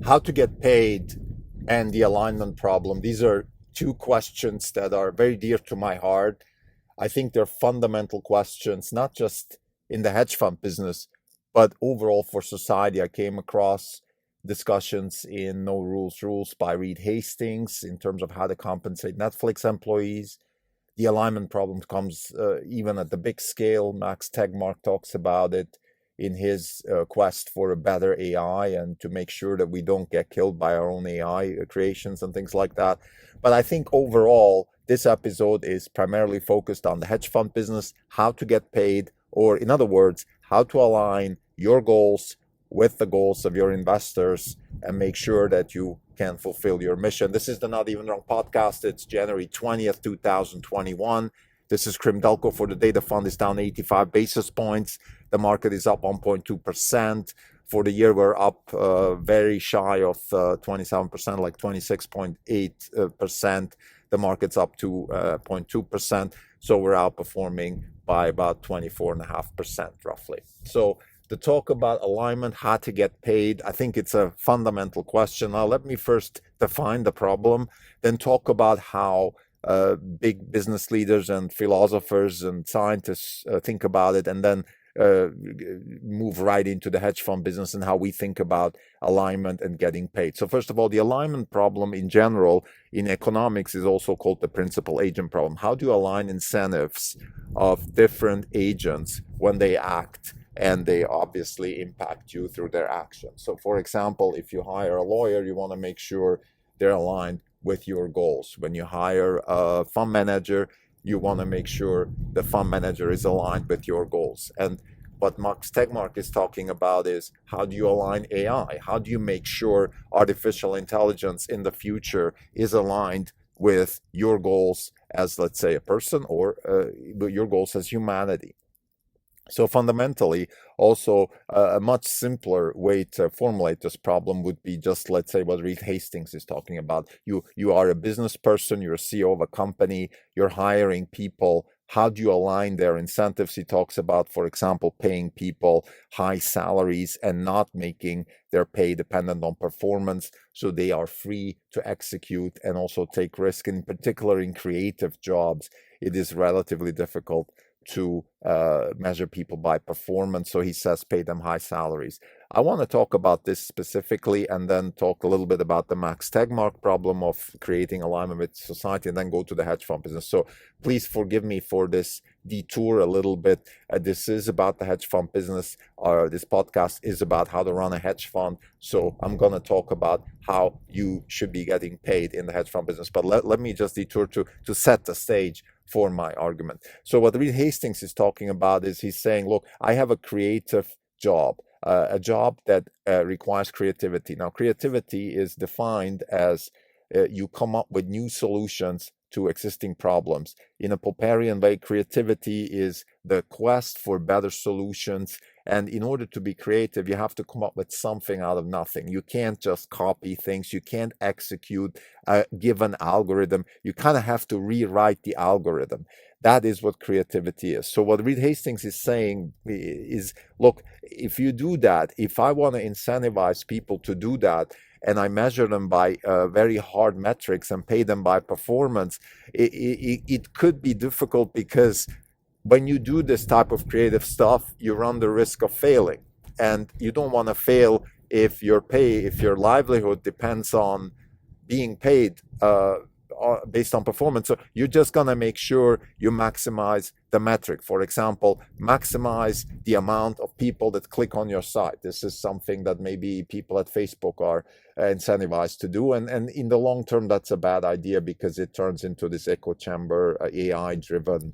how to get paid and the alignment problem. These are two questions that are very dear to my heart. I think they're fundamental questions, not just in the hedge fund business, but overall for society. I came across discussions in No Rules Rules by Reed Hastings in terms of how to compensate Netflix employees. The alignment problem comes even at the big scale. Max Tegmark talks about it in his quest for a better AI and to make sure that we don't get killed by our own AI creations and things like that. But I think overall, this episode is primarily focused on the hedge fund business, how to get paid, or in other words, how to align your goals with the goals of your investors and make sure that you can fulfill your mission. This is the Not Even Wrong podcast. It's January 20th, 2021. This is Krim Delco for the day. The fund is down 85 basis points. The market is up 1.2%. For the year, we're up very shy of 27%, like 26.8%. The market's up to 0.2%. So we're outperforming by about 24.5% roughly. So the talk about alignment, how to get paid, I think it's a fundamental question. Now, let me first define the problem, then talk about how big business leaders and philosophers and scientists think about it, and then move right into the hedge fund business and how we think about alignment and getting paid. So first of all, the alignment problem in general in economics is also called the principal agent problem. How do you align incentives of different agents when they act and they obviously impact you through their actions? So for example, if you hire a lawyer, you want to make sure they're aligned with your goals. When you hire a fund manager, you want to make sure the fund manager is aligned with your goals. And what Max Tegmark is talking about is how do you align AI? How do you make sure artificial intelligence in the future is aligned with your goals as, let's say, a person or your goals as humanity? So fundamentally, also a much simpler way to formulate this problem would be just, let's say, what Reed Hastings is talking about. You are a business person, you're a CEO of a company, you're hiring people. How do you align their incentives? He talks about, for example, paying people high salaries and not making their pay dependent on performance, so they are free to execute and also take risk. In particular, in creative jobs, it is relatively difficult to measure people by performance. So he says pay them high salaries. I want to talk about this specifically and then talk a little bit about the Max Tegmark problem of creating alignment with society and then go to the hedge fund business. So please forgive me for this detour a little bit. This is about the hedge fund business. This podcast is about how to run a hedge fund. So I'm going to talk about how you should be getting paid in the hedge fund business. But let me just detour to set the stage for my argument. So what Reed Hastings is talking about is he's saying, look, I have a creative job, a job that requires creativity. Now, creativity is defined as you come up with new solutions to existing problems. In a Popperian way, creativity is the quest for better solutions. And in order to be creative, you have to come up with something out of nothing. You can't just copy things. You can't execute a given algorithm. You kind of have to rewrite the algorithm. That is what creativity is. So what Reed Hastings is saying is, look, if you do that, if I want to incentivize people to do that, and I measure them by very hard metrics and pay them by performance, it could be difficult because when you do this type of creative stuff, you run the risk of failing. And you don't want to fail if your livelihood depends on being paid based on performance. So you're just going to make sure you maximize the metric. For example, maximize the amount of people that click on your site. This is something that maybe people at Facebook are incentivized to do. And in the long term, that's a bad idea because it turns into this echo chamber, AI-driven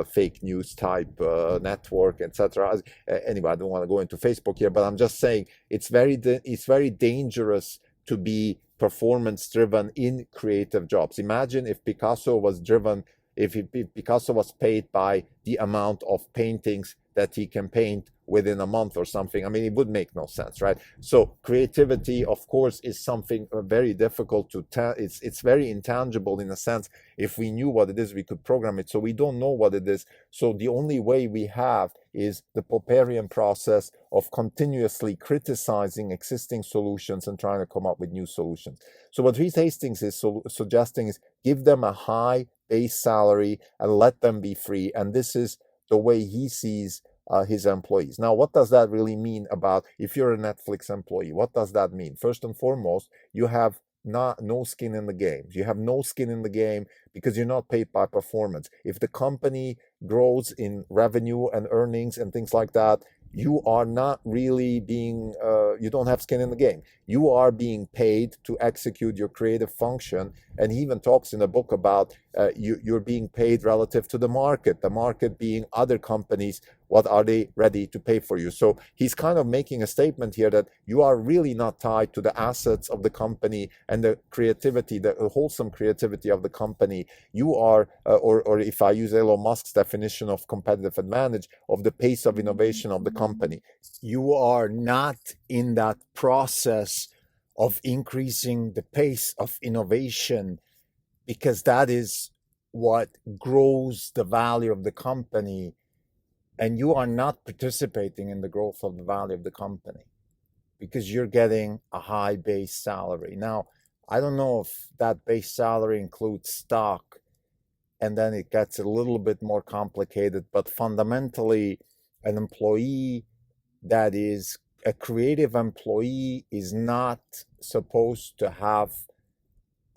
fake news type network, etc. Anyway, I don't want to go into Facebook here, but I'm just saying it's very dangerous to be performance driven in creative jobs. Imagine if Picasso was driven, if Picasso was paid by the amount of paintings that he can paint within a month or something. I mean, it would make no sense, right? So creativity, of course, is something very difficult to tell. It's very intangible in a sense. If we knew what it is, we could program it. So we don't know what it is. So the only way we have is the Popperian process of continuously criticizing existing solutions and trying to come up with new solutions. So what Reed Hastings is suggesting is give them a high base salary and let them be free. And this is the way he sees his employees. Now, what does that really mean about if you're a Netflix employee? What does that mean? First and foremost, you have no skin in the game. You have no skin in the game because you're not paid by performance. If the company grows in revenue and earnings and things like that, you are not really being, you don't have skin in the game. You are being paid to execute your creative function. And he even talks in the book about you're being paid relative to the market being other companies. What are they ready to pay for you? So he's kind of making a statement here that you are really not tied to the assets of the company and the creativity, the wholesome creativity of the company. You are, or if I use Elon Musk's definition of competitive advantage, of the pace of innovation of the company. You are not in that process of increasing the pace of innovation because that is what grows the value of the company. And you are not participating in the growth of the value of the company because you're getting a high base salary. Now, I don't know if that base salary includes stock, and then it gets a little bit more complicated, but fundamentally, an employee that is a creative employee is not supposed to have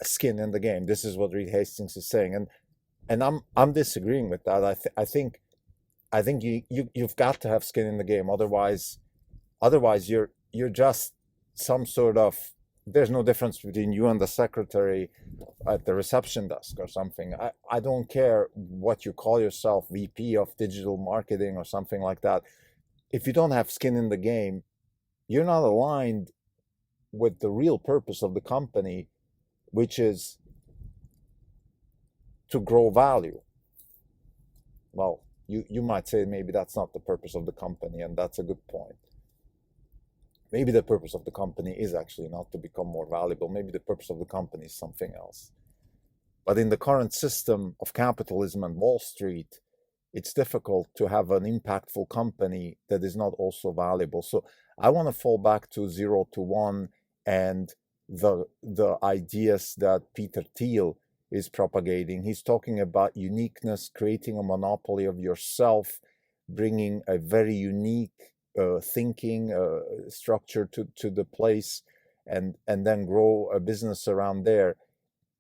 a skin in the game. This is what Reed Hastings is saying, and I'm disagreeing with that. I think you've got to have skin in the game. Otherwise you're just some sort of, there's no difference between you and the secretary at the reception desk or something. I don't care what you call yourself, VP of digital marketing or something like that. If you don't have skin in the game, you're not aligned with the real purpose of the company, which is to grow value. Well, you might say maybe that's not the purpose of the company, and that's a good point. Maybe the purpose of the company is actually not to become more valuable. Maybe the purpose of the company is something else. But in the current system of capitalism and Wall Street, it's difficult to have an impactful company that is not also valuable. So I want to fall back to 0 to 1 and the ideas that Peter Thiel is propagating. He's talking about uniqueness, creating a monopoly of yourself, bringing a very unique thinking structure to the place, and then grow a business around there.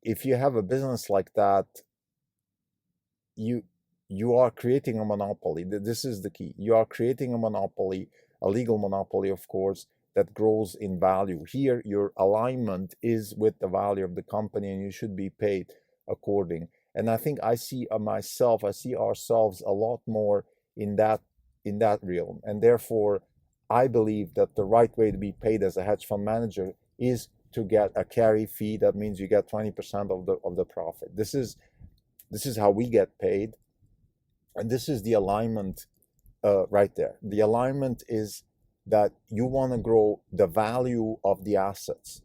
If you have a business like that, you are creating a monopoly. This is the key. You are creating a monopoly, a legal monopoly, of course, that grows in value. Here, your alignment is with the value of the company, and you should be paid according. And I think I see ourselves a lot more in that realm. And therefore, I believe that the right way to be paid as a hedge fund manager is to get a carry fee. That means you get 20% of the profit. This is how we get paid, and this is the alignment right there. The alignment is that you want to grow the value of the assets.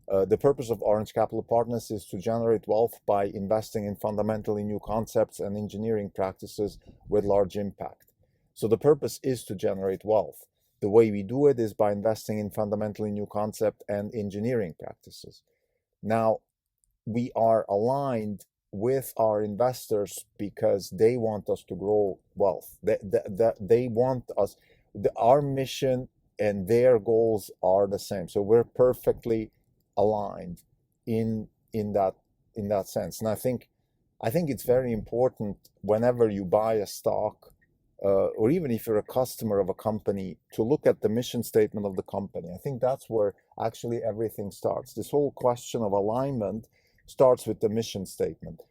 The purpose of Orange Capital Partners is to generate wealth by investing in fundamentally new concepts and engineering practices with large impact. So the purpose is to generate wealth. The way we do it is by investing in fundamentally new concept and engineering practices. Now, we are aligned with our investors because they want us to grow wealth. They want us, our mission and their goals are the same. So we're perfectly aligned in that sense. And I think it's very important whenever you buy a stock, or even if you're a customer of a company, to look at the mission statement of the company. I think that's where actually everything starts. This whole question of alignment starts with the mission statement.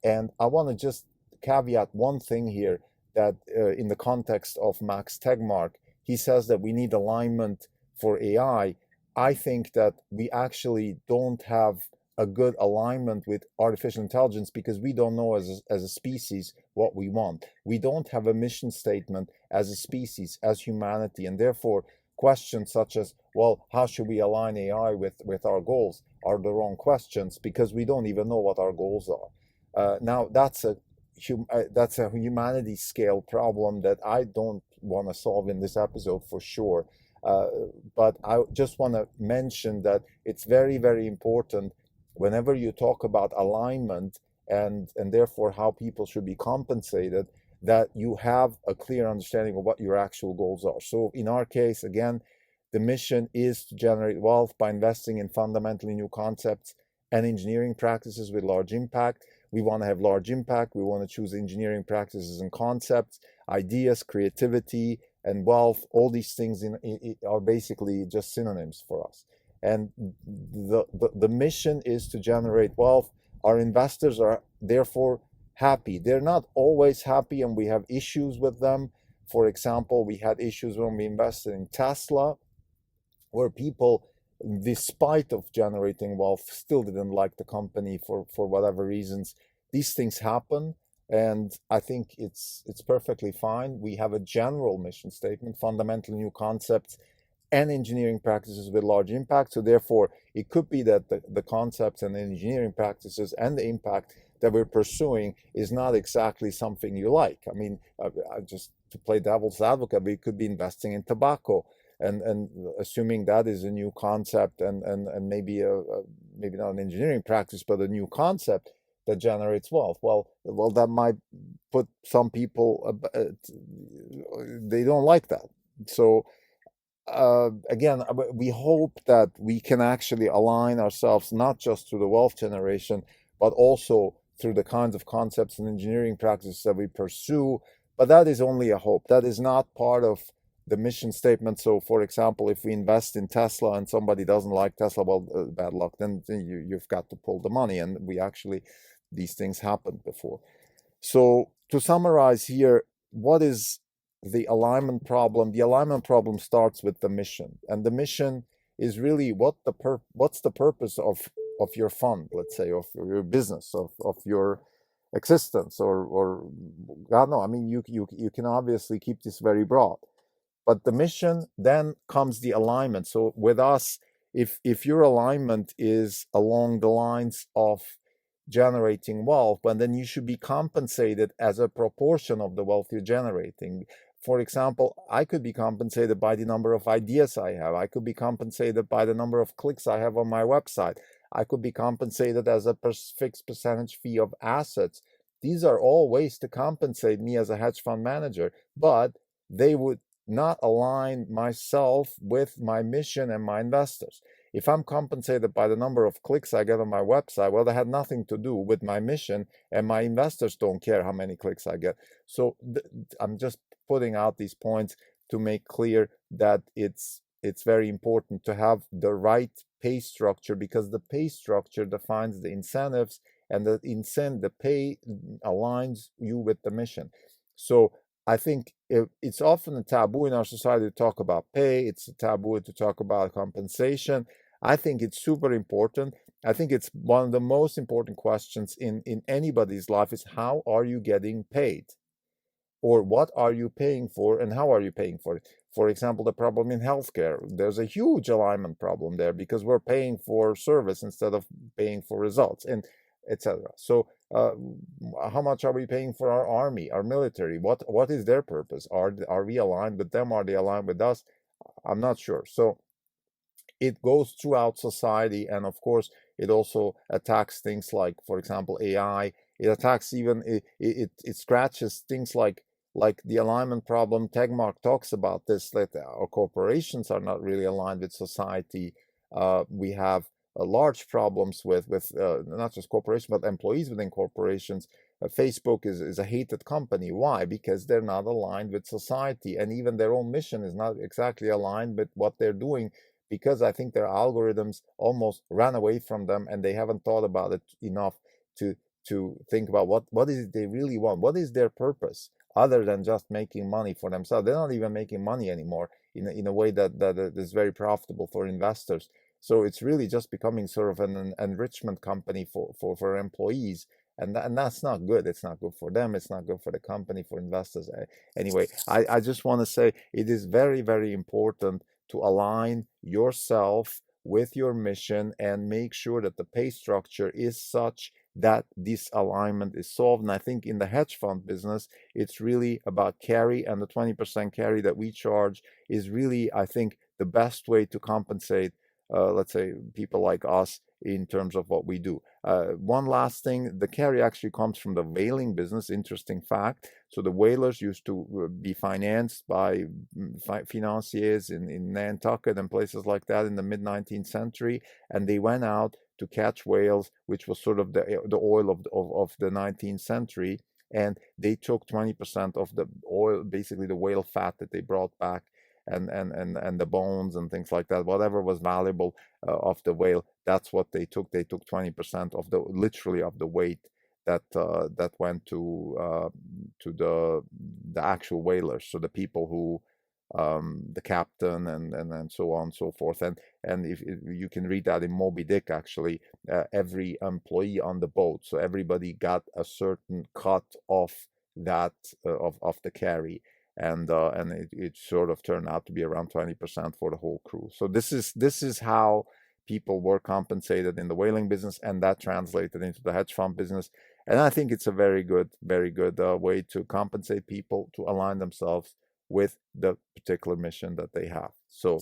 And I want to just caveat one thing here, that in the context of Max Tegmark, he says that we need alignment for AI. I think that we actually don't have a good alignment with artificial intelligence because we don't know as a species what we want. We don't have a mission statement as a species, as humanity, and therefore questions such as, well, how should we align AI with our goals are the wrong questions because we don't even know what our goals are. Now that's a humanity scale problem that I don't want to solve in this episode for sure. Uh, but I just want to mention that it's very, very important whenever you talk about alignment and therefore how people should be compensated, that you have a clear understanding of what your actual goals are. So in our case, again, the mission is to generate wealth by investing in fundamentally new concepts and engineering practices with large impact. We want to have large impact. We want to choose engineering practices and concepts, ideas, creativity, and wealth. All these things are basically just synonyms for us. And the mission is to generate wealth. Our investors are therefore happy. They're not always happy, and we have issues with them. For example, we had issues when we invested in Tesla, where people, despite of generating wealth, still didn't like the company for whatever reasons. These things happen, and I think it's perfectly fine. We have a general mission statement, fundamentally new concepts and engineering practices with large impact. So therefore, it could be that the concepts and the engineering practices and the impact that we're pursuing is not exactly something you like. I mean, just to play devil's advocate, we could be investing in tobacco and assuming that is a new concept and maybe maybe not an engineering practice, but a new concept that generates wealth. Well, that might put some people, they don't like that. So again, we hope that we can actually align ourselves not just through the wealth generation, but also through the kinds of concepts and engineering practices that we pursue. But that is only a hope. That is not part of the mission statement. So, for example, if we invest in Tesla and somebody doesn't like Tesla, well, bad luck. Then you've got to pull the money. And these things happened before. So, to summarize here, what is the alignment problem? The alignment problem starts with the mission, and the mission is really what's the purpose of your fund, let's say, of your business, of your existence, or God no. I mean, you can obviously keep this very broad, but the mission, then comes the alignment. So with us, if your alignment is along the lines of generating wealth, but then you should be compensated as a proportion of the wealth you're generating. For example, I could be compensated by the number of ideas I have. I could be compensated by the number of clicks I have on my website. I could be compensated as a fixed percentage fee of assets. These are all ways to compensate me as a hedge fund manager, but they would not align myself with my mission and my investors. If I'm compensated by the number of clicks I get on my website, well, that had nothing to do with my mission, and my investors don't care how many clicks I get. So I'm just putting out these points to make clear that it's very important to have the right pay structure, because the pay structure defines the incentives, and the pay aligns you with the mission. So I think it's often a taboo in our society to talk about pay. It's a taboo to talk about compensation. I think it's super important. I think it's one of the most important questions in anybody's life is, how are you getting paid? Or what are you paying for, and how are you paying for it? For example, the problem in healthcare, there's a huge alignment problem there because we're paying for service instead of paying for results, and etc. So how much are we paying for our army, our military? What is their purpose? Are we aligned with them? Are they aligned with us? I'm not sure. So it goes throughout society, and of course it also attacks things like, for example, AI. It attacks even it scratches things like the alignment problem. Tegmark talks about this, that our corporations are not really aligned with society. We have large problems with not just corporations but employees within corporations. Facebook is a hated company. Why? Because they're not aligned with society, and even their own mission is not exactly aligned with what they're doing, because I think their algorithms almost ran away from them, and they haven't thought about it enough to think about what is it they really want, what is their purpose, other than just making money for themselves. They're not even making money anymore in a way that is very profitable for investors. So it's really just becoming sort of an enrichment company for employees. And that's not good. It's not good for them. It's not good for the company, for investors. Anyway, I just want to say it is very, very important to align yourself with your mission and make sure that the pay structure is such that this alignment is solved. And I think in the hedge fund business, it's really about carry, and the 20% carry that we charge is really, I think, the best way to compensate, let's say, people like us in terms of what we do. One last thing, the carry actually comes from the whaling business. Interesting fact. So the whalers used to be financed by financiers in Nantucket and places like that in the mid-19th century, and they went out to catch whales, which was sort of the oil of the 19th century, and they took 20% of the oil, basically the whale fat that they brought back, and the bones and things like that, whatever was valuable of the whale, that's what they took. They took 20% of the, literally, of the weight that that went to the actual whalers, so the people who the captain and so on and so forth. And if you can read that in Moby Dick, actually, every employee on the boat, so everybody got a certain cut of that of the carry, and it sort of turned out to be around 20% for the whole crew. So this is how people were compensated in the whaling business, and that translated into the hedge fund business. And I think it's a very good way to compensate people to align themselves with the particular mission that they have. So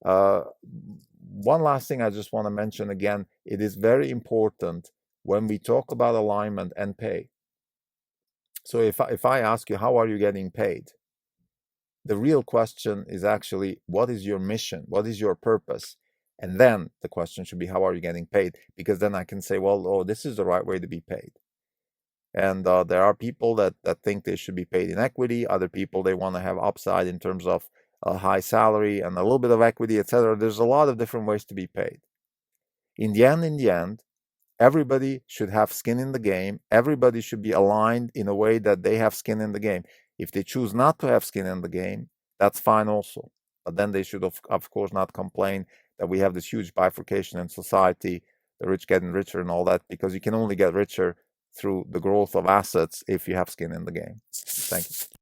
one last thing I just want to mention again, it is very important when we talk about alignment and pay. So if I ask you, how are you getting paid? The real question is actually, what is your mission? What is your purpose? And then the question should be, how are you getting paid? Because then I can say, well, oh, this is the right way to be paid. And there are people that think they should be paid in equity. Other people, they want to have upside in terms of a high salary and a little bit of equity, etc. There's a lot of different ways to be paid. In the end, everybody should have skin in the game. Everybody should be aligned in a way that they have skin in the game. If they choose not to have skin in the game, that's fine also. But then they should, of course, not complain that we have this huge bifurcation in society, the rich getting richer and all that, because you can only get richer through the growth of assets if you have skin in the game. Thank you.